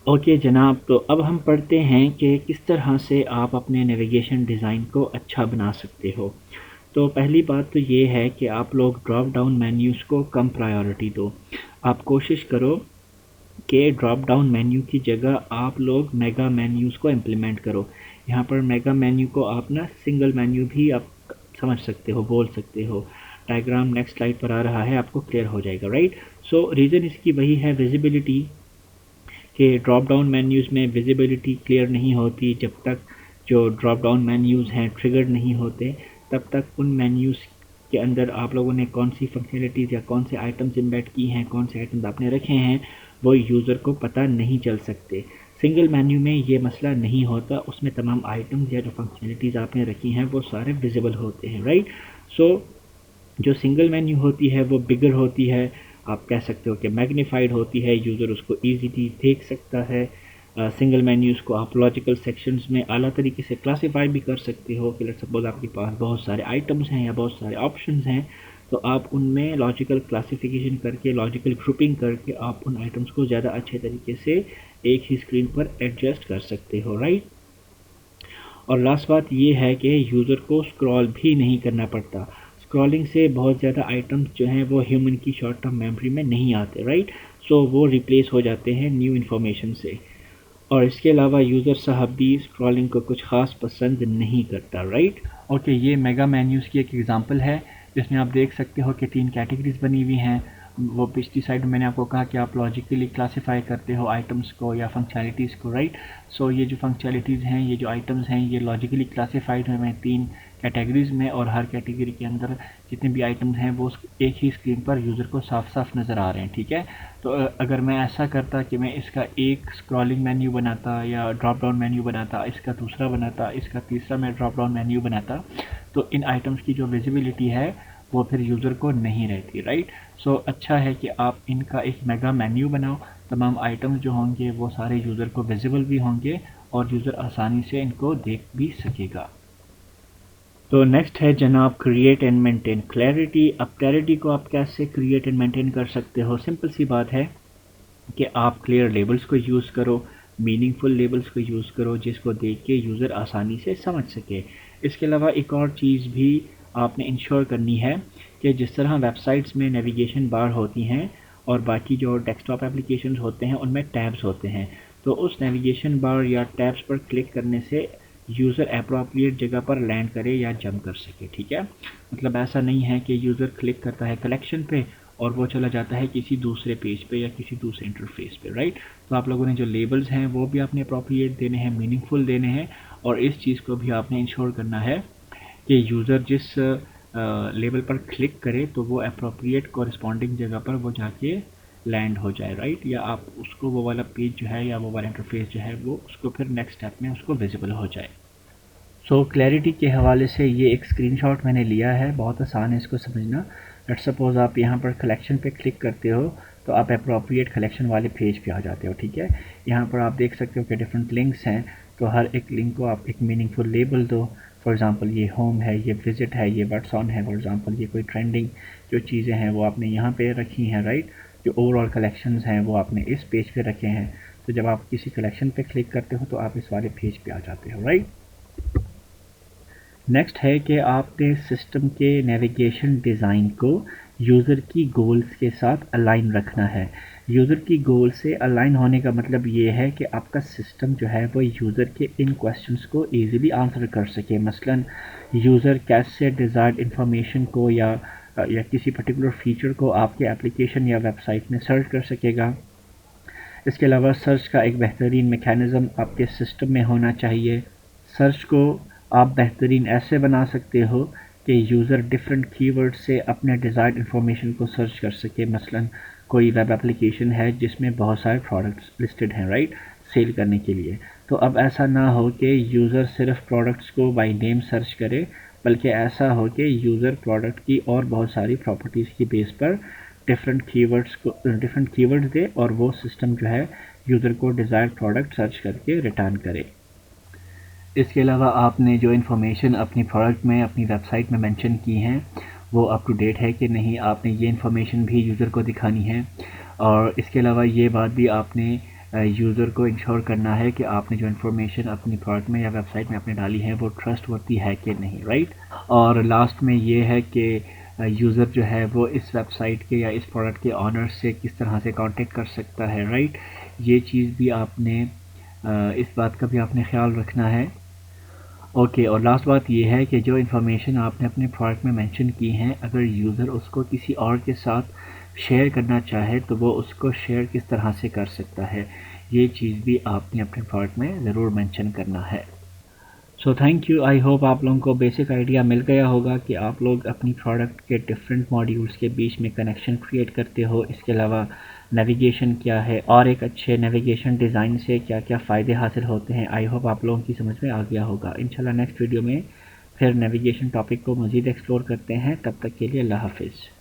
Okay جناب، تو اب ہم پڑھتے ہیں کہ کس طرح سے آپ اپنے نیویگیشن ڈیزائن کو اچھا بنا سکتے ہو۔ تو پہلی بات تو یہ ہے کہ آپ لوگ ڈراپ ڈاؤن مینیوز کو کم پرائیورٹی دو۔ آپ کوشش کرو کہ ڈراپ ڈاؤن مینیو کی جگہ آپ لوگ میگا مینیوز کو امپلیمنٹ کرو۔ یہاں پر میگا مینیو کو آپ نا سنگل مینیو بھی آپ سمجھ سکتے ہو، بول سکتے ہو۔ ڈائیگرام نیکسٹ سلائڈ پر آ رہا ہے، آپ کو کلیئر ہو جائے گا، رائٹ؟ سو ریزن اس کی وہی ہے، ویزیبلٹی، کہ ڈراپ ڈاؤن مینیوز میں ویزیبلٹی کلیئر نہیں ہوتی۔ جب تک جو ڈراپ ڈاؤن مینیوز ہیں ٹریگرڈ نہیں ہوتے، تب تک ان مینیوز کے اندر آپ لوگوں نے کون سی فنکشنلٹیز یا کون سے آئٹمز امبیڈ کی ہیں، کون سے آئٹمز آپ نے رکھے ہیں، وہ یوزر کو پتہ نہیں چل سکتے۔ سنگل مینیو میں یہ مسئلہ نہیں ہوتا، اس میں تمام آئٹمز یا جو فنکشنلٹیز آپ نے رکھی ہیں وہ سارے ویزیبل ہوتے ہیں، رائٹ؟ سو جو سنگل مینیو ہوتی ہے وہ بگر ہوتی ہے، آپ کہہ سکتے ہو کہ میگنیفائڈ ہوتی ہے، یوزر اس کو ایزیلی دیکھ سکتا ہے۔ سنگل مینیوز کو آپ لاجیکل سیکشنز میں اعلیٰ طریقے سے کلاسیفائی بھی کر سکتے ہو کہ لیٹس سپوز آپ کے پاس بہت سارے آئٹمز ہیں یا بہت سارے آپشنز ہیں، تو آپ ان میں لاجیکل کلاسیفیکیشن کر کے، لاجیکل گروپنگ کر کے آپ ان آئٹمز کو زیادہ اچھے طریقے سے ایک ہی اسکرین پر ایڈجسٹ کر سکتے ہو، رائٹ؟ اور لاسٹ بات یہ ہے کہ یوزر کو اسکرول بھی نہیں کرنا پڑتا۔ اسکرولنگ سے بہت زیادہ آئٹمز جو ہیں وہ ہیومن کی شارٹ ٹرم میموری میں نہیں آتے، رائٹ؟ سو وہ ریپلیس ہو جاتے ہیں نیو انفارمیشن سے۔ اور اس کے علاوہ یوزر صاحب بھی اسکرولنگ کو کچھ خاص پسند نہیں کرتا، رائٹ؟ اوکے، یہ میگا مینیوز کی ایک ایگزامپل ہے جس میں آپ دیکھ سکتے ہو کہ 3 کیٹیگریز بنی ہوئی ہیں۔ وہ پچھلی سائڈ میں نے آپ کو کہا کہ آپ لاجیکلی کلاسیفائی کرتے ہو آئٹمس کو یا فنکشنالٹیز کو، رائٹ؟ سو یہ جو فنکشنالٹیز ہیں، یہ جو آئٹمس ہیں، یہ لاجیکلی کلاسیفائڈ ہوئے ہیں 3 کیٹیگریز میں، اور ہر کیٹیگری کے اندر جتنے بھی آئٹمز ہیں وہ ایک ہی اسکرین پر یوزر کو صاف صاف نظر آ رہے ہیں، ٹھیک ہے؟ تو اگر میں ایسا کرتا کہ میں اس کا ایک اسکرولنگ مینیو بناتا یا ڈراپ ڈاؤن مینیو بناتا، اس کا دوسرا بناتا، اس کا تیسرا میں ڈراپ ڈاؤن مینیو بناتا، تو ان آئٹمس کی جو ویزیبلٹی ہے وہ پھر یوزر کو نہیں رہتی، رائٹ؟ سو اچھا ہے کہ آپ ان کا ایک میگا مینیو بناؤ، تمام آئٹمز جو ہوں گے وہ سارے یوزر کو ویزیبل بھی ہوں گے اور یوزر آسانی سے ان کو دیکھ بھی سکے گا۔ تو نیکسٹ ہے جناب کریٹ اینڈ مینٹین کلیئرٹی۔ اب کلیئرٹی کو آپ کیسے کریٹ اینڈ مینٹین کر سکتے ہو؟ سمپل سی بات ہے کہ آپ کلیئر لیبلز کو یوز کرو، میننگ فل لیبلز کو یوز کرو جس کو دیکھ کے یوزر آسانی سے سمجھ سکے۔ اس کے علاوہ ایک اور چیز بھی آپ نے انشور کرنی ہے کہ جس طرح ویب سائٹس میں نیویگیشن بار ہوتی ہیں اور باقی جو ڈیسک ٹاپ اپلیکیشنز ہوتے ہیں ان میں ٹیبز ہوتے ہیں، تو اس نیویگیشن بار یا ٹیبز پر کلک کرنے سے یوزر اپروپریٹ جگہ پر لینڈ کرے یا جمپ کر سکے، ٹھیک ہے؟ مطلب ایسا نہیں ہے کہ یوزر کلک کرتا ہے کلیکشن پہ اور وہ چلا جاتا ہے کسی دوسرے پیج پہ یا کسی دوسرے انٹرفیس پہ، رائٹ؟ تو آپ لوگوں نے جو لیبلز ہیں وہ بھی آپ نے اپروپریٹ دینے ہیں، میننگ فل دینے ہیں، اور اس چیز کو بھی آپ نے انشور کرنا ہے کہ یوزر جس لیبل پر کلک کرے تو وہ اپروپریٹ کورسپونڈنگ جگہ پر وہ جا کے لینڈ ہو جائے، رائٹ؟ یا آپ اس کو وہ والا پیج جو ہے یا وہ والا انٹرفیس جو ہے وہ اس کو پھر نیکسٹ اسٹیپ میں اس کو ویزیبل ہو جائے۔ سو کلیئرٹی کے حوالے سے یہ ایک اسکرین شاٹ میں نے لیا ہے، بہت آسان ہے اس کو سمجھنا۔ لیٹ سپوز آپ یہاں پر کلیکشن پہ کلک کرتے ہو تو آپ اپروپریٹ کلیکشن والے پیج پہ آ جاتے ہو، ٹھیک ہے؟ یہاں پر آپ دیکھ سکتے ہو کہ ڈفرینٹ لنکس ہیں، تو ہر ایک لنک کو آپ ایک میننگ فل لیبل دو۔ فار ایگزامپل یہ ہوم ہے، یہ وزٹ ہے، یہ واٹس آن ہے، فار ایگزامپل یہ کوئی ٹرینڈنگ جو چیزیں ہیں وہ آپ نے یہاں پہ رکھی ہیں، رائٹ؟ جو اوور آل کلیکشنز ہیں وہ آپ نے اس پیج پہ رکھے ہیں، تو جب آپ کسی کلیکشن پہ کلک کرتے ہو تو آپ اس والے پیج پہ آ جاتے ہو، رائٹ؟ نیکسٹ ہے کہ آپ نے سسٹم کے نیویگیشن ڈیزائن کو یوزر کی گولز کے ساتھ الائن رکھنا ہے۔ یوزر کی گول سے الائن ہونے کا مطلب یہ ہے کہ آپ کا سسٹم جو ہے وہ یوزر کے ان کویسچنس کو ایزیلی آنسر کر سکے۔ مثلا یوزر کیسے ڈیزائرڈ انفارمیشن کو یا کسی پرٹیکولر فیچر کو آپ کے اپلیکیشن یا ویب سائٹ میں سرچ کر سکے گا۔ اس کے علاوہ سرچ کا ایک بہترین میکینزم آپ کے سسٹم میں ہونا چاہیے۔ سرچ کو آپ بہترین ایسے بنا سکتے ہو کہ یوزر ڈفرینٹ کی ورڈ سے اپنے ڈیزائرڈ انفارمیشن کو سرچ کر سکے۔ مثلا کوئی ویب اپلیکیشن ہے جس میں بہت سارے پروڈکٹس لسٹڈ ہیں، رائٹ؟ سیل کرنے کے لیے، تو اب ایسا نہ ہو کہ یوزر صرف پروڈکٹس کو بائی نیم سرچ کرے، بلکہ ایسا ہو کہ یوزر پروڈکٹ کی اور بہت ساری پراپرٹیز کی بیس پر ڈفرینٹ کی ورڈز دے اور وہ سسٹم جو ہے یوزر کو ڈیزائرڈ پروڈکٹ سرچ کر کے ریٹرن کرے۔ اس کے علاوہ آپ نے جو انفارمیشن اپنی پروڈکٹ میں اپنی ویب سائٹ میں مینشن کی ہیں وہ اپ ٹو ڈیٹ ہے کہ نہیں، آپ نے یہ انفارمیشن بھی یوزر کو دکھانی ہے۔ اور اس کے علاوہ یہ بات بھی آپ نے یوزر کو انشور کرنا ہے کہ آپ نے جو انفارمیشن اپنی پروڈکٹ میں یا ویب سائٹ میں اپنے ڈالی ہے وہ ٹرسٹ ورتھی ہے کہ نہیں، رائٹ. اور لاسٹ میں یہ ہے کہ یوزر جو ہے وہ اس ویب سائٹ کے یا اس پروڈکٹ کے آنر سے کس طرح سے کانٹیکٹ کر سکتا ہے، رائٹ. یہ چیز بھی آپ نے اس بات کا بھی آپ نے خیال رکھنا ہے. اوکے، اور لاسٹ بات یہ ہے کہ جو انفارمیشن آپ نے اپنے پروڈکٹ میں مینشن کی ہیں، اگر یوزر اس کو کسی اور کے ساتھ شیئر کرنا چاہے تو وہ اس کو شیئر کس طرح سے کر سکتا ہے، یہ چیز بھی آپ نے اپنے پروڈکٹ میں ضرور مینشن کرنا ہے. So thank you. I hope آپ لوگوں کو بیسک آئیڈیا مل گیا ہوگا کہ آپ لوگ اپنی پروڈکٹ کے ڈفرینٹ ماڈیولز کے بیچ میں کنیکشن کریٹ کرتے ہو. اس کے علاوہ نیویگیشن کیا ہے اور ایک اچھے نیویگیشن ڈیزائن سے کیا کیا فائدے حاصل ہوتے ہیں. آئی ہوپ آپ لوگوں کی سمجھ میں آ گیا ہوگا. انشاءاللہ نیکسٹ ویڈیو میں پھر نیویگیشن ٹاپک کو مزید ایکسپلور کرتے ہیں. تب تک کے لیے اللہ حافظ.